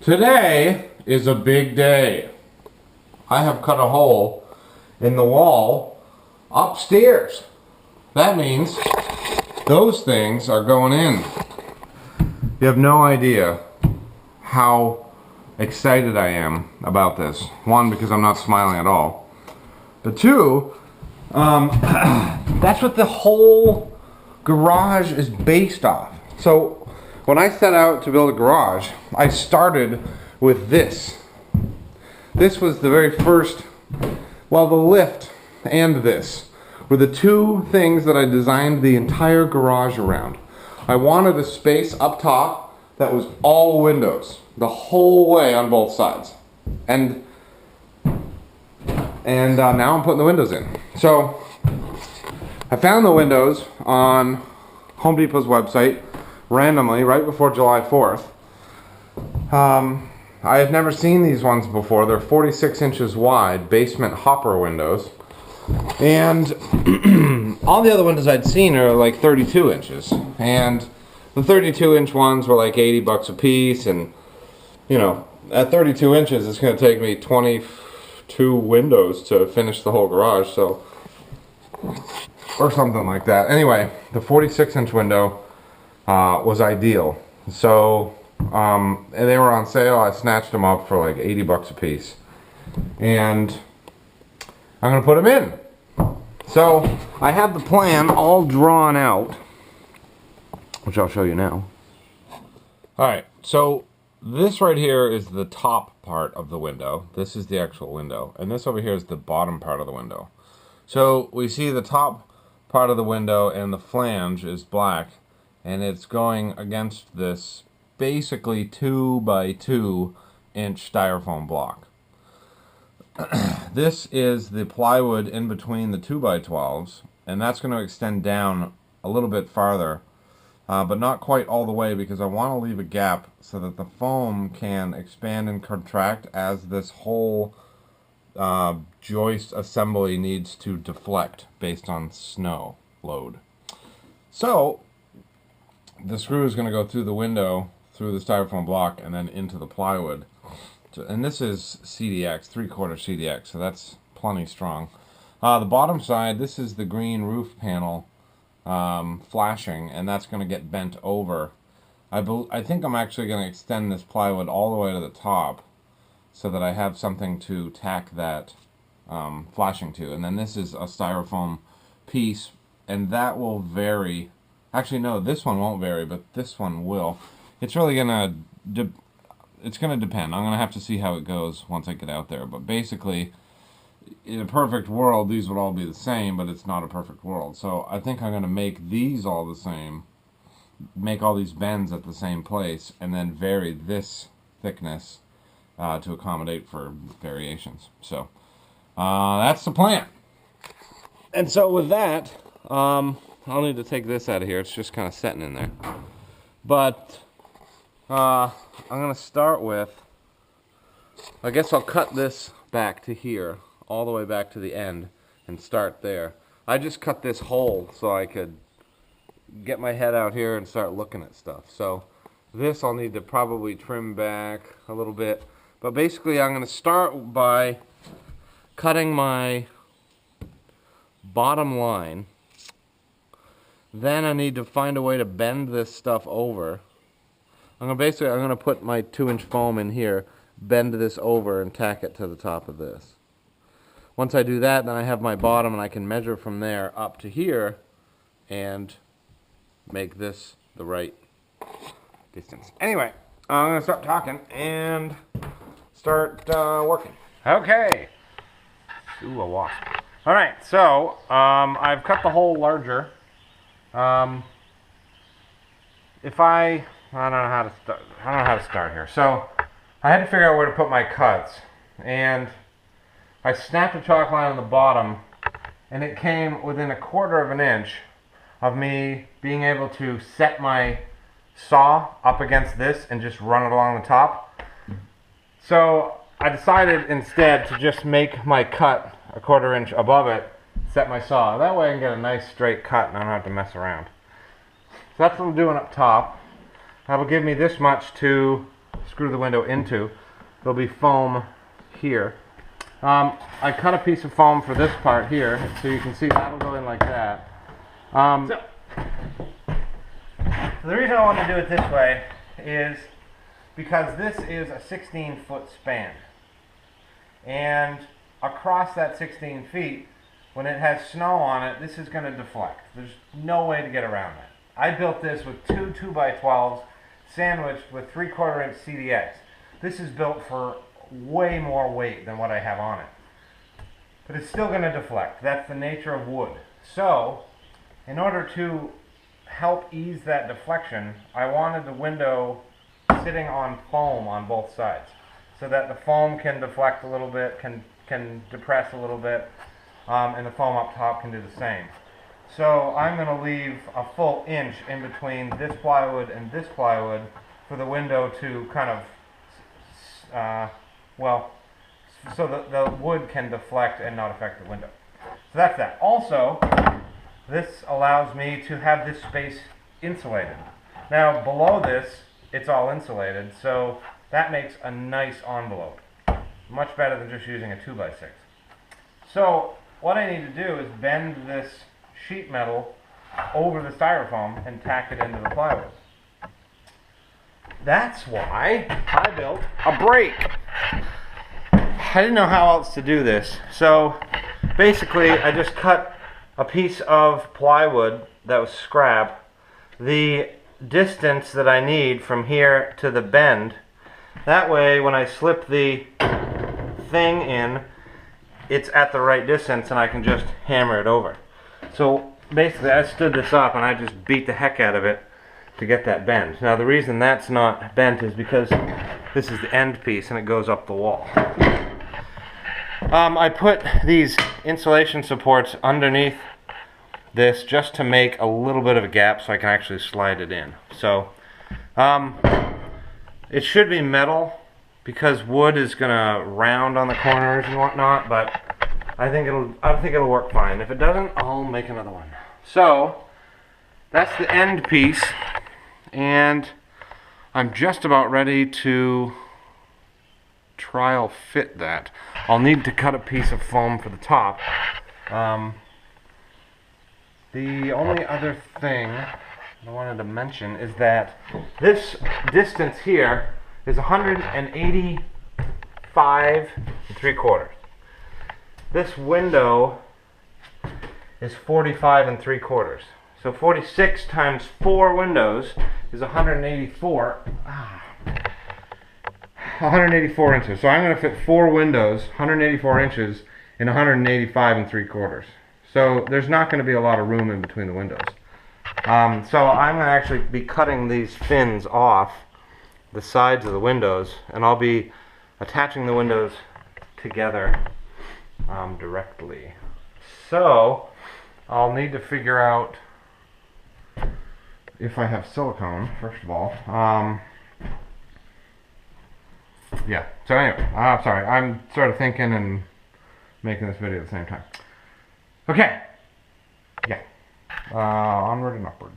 Today is a big day. I have cut a hole in the wall upstairs. That means those things are going in. You have no idea how excited I am about this. One, because I'm not smiling at all. But two, that's what the whole garage is based off. So when I set out to build a garage, I started with this. This was the very first, well, the lift and this were the two things that I designed the entire garage around. I wanted a space up top that was all windows, the whole way on both sides. And now I'm putting the windows in. So I found the windows on Home Depot's website randomly right before July 4th. I have never seen these ones before. They're 46 inches wide, basement hopper windows. And all the other windows I'd seen are like 32 inches. And the 32 inch ones were like 80 bucks a piece. And, you know, at 32 inches, it's going to take me 22 windows to finish the whole garage. So, or something like that. Anyway, the 46 inch window was ideal. So and they were on sale. I snatched them up for like 80 bucks a piece, and I'm gonna put them in. So I have the plan all drawn out, which I'll show you now. Alright, so this right here is the top part of the window. This is the actual window, and this over here is the bottom part of the window. So we see the top part of the window and the flange is black, and it's going against this basically 2 by 2 inch styrofoam block. This is the plywood in between the 2 by 12s, and that's going to extend down a little bit farther, but not quite all the way, because I want to leave a gap so that the foam can expand and contract as this whole joist assembly needs to deflect based on snow load. So the screw is going to go through the window, through the styrofoam block, and then into the plywood. And this is CDX, 3/4 CDX, so that's plenty strong. The bottom side, this is the green roof panel flashing, and that's going to get bent over. I think I'm actually going to extend this plywood all the way to the top so that I have something to tack that flashing to. And then this is a styrofoam piece, and that will vary. Actually, no, this one won't vary, but this one will. It's really gonna it's gonna depend. I'm gonna have to see how it goes once I get out there. But basically, in a perfect world, these would all be the same, but it's not a perfect world. So I think I'm gonna make these all the same, make all these bends at the same place, and then vary this thickness to accommodate for variations. So that's the plan. And so with that, I'll need to take this out of here. It's just kind of setting in there. But I'm going to start with, I guess I'll cut this back to here, all the way back to the end, and start there. I just cut this hole so I could get my head out here and start looking at stuff. So this I'll need to probably trim back a little bit. But basically I'm going to start by cutting my bottom line. Then I need to find a way to bend this stuff over. I'm going to put my 2-inch foam in here, bend this over, and tack it to the top of this. Once I do that, then I have my bottom, and I can measure from there up to here and make this the right distance. Anyway, I'm going to stop talking and start working. Okay. Ooh, a wasp. All right, so I've cut the hole larger. I don't know how to start. I don't know how to start here. So I had to figure out where to put my cuts, and I snapped a chalk line on the bottom, and it came within 1/4 of an inch of me being able to set my saw up against this and just run it along the top. So I decided instead to just make my cut 1/4 inch above it, set my saw. That way I can get a nice straight cut and I don't have to mess around. So that's what I'm doing up top. That will give me this much to screw the window into. There'll be foam here. I cut a piece of foam for this part here, so you can see that'll go in like that. So the reason I want to do it this way is because this is a 16-foot span. And across that 16 feet, when it has snow on it, this is going to deflect. There's no way to get around that. I built this with two 2x12s sandwiched with 3/4 inch CDX. This is built for way more weight than what I have on it. But it's still going to deflect. That's the nature of wood. So, in order to help ease that deflection, I wanted the window sitting on foam on both sides, so that the foam can deflect a little bit, can depress a little bit, and the foam up top can do the same. So I'm going to leave a full inch in between this plywood and this plywood for the window to kind of, well, so that the wood can deflect and not affect the window. So that's that. Also, this allows me to have this space insulated. Now below this, it's all insulated, so that makes a nice envelope. Much better than just using a 2x6. So what I need to do is bend this sheet metal over the styrofoam and tack it into the plywood. That's why I built a brake. I didn't know how else to do this, so basically I just cut a piece of plywood that was scrap, the distance that I need from here to the bend. That way when I slip the thing in, it's at the right distance and I can just hammer it over. So basically I stood this up and I just beat the heck out of it to get that bend. Now the reason that's not bent is because this is the end piece and it goes up the wall. I put these insulation supports underneath this just to make a little bit of a gap so I can actually slide it in. So it should be metal because wood is gonna round on the corners and whatnot, but I think it'll work fine. If it doesn't, I'll make another one. So that's the end piece, and I'm just about ready to trial fit that. I'll need to cut a piece of foam for the top. The only other thing I wanted to mention is that this distance here is 185 3/4. This window is 45 3/4. So 46 times 4 windows is 184. 184 inches. So I'm going to fit 4 windows, 184 inches, in 185 3/4. So there's not going to be a lot of room in between the windows. So I'm going to actually be cutting these fins off the sides of the windows, and I'll be attaching the windows together directly. So I'll need to figure out if I have silicone, first of all. Yeah, so anyway, sorry, I'm sort of thinking and making this video at the same time. Okay, yeah, onward and upward.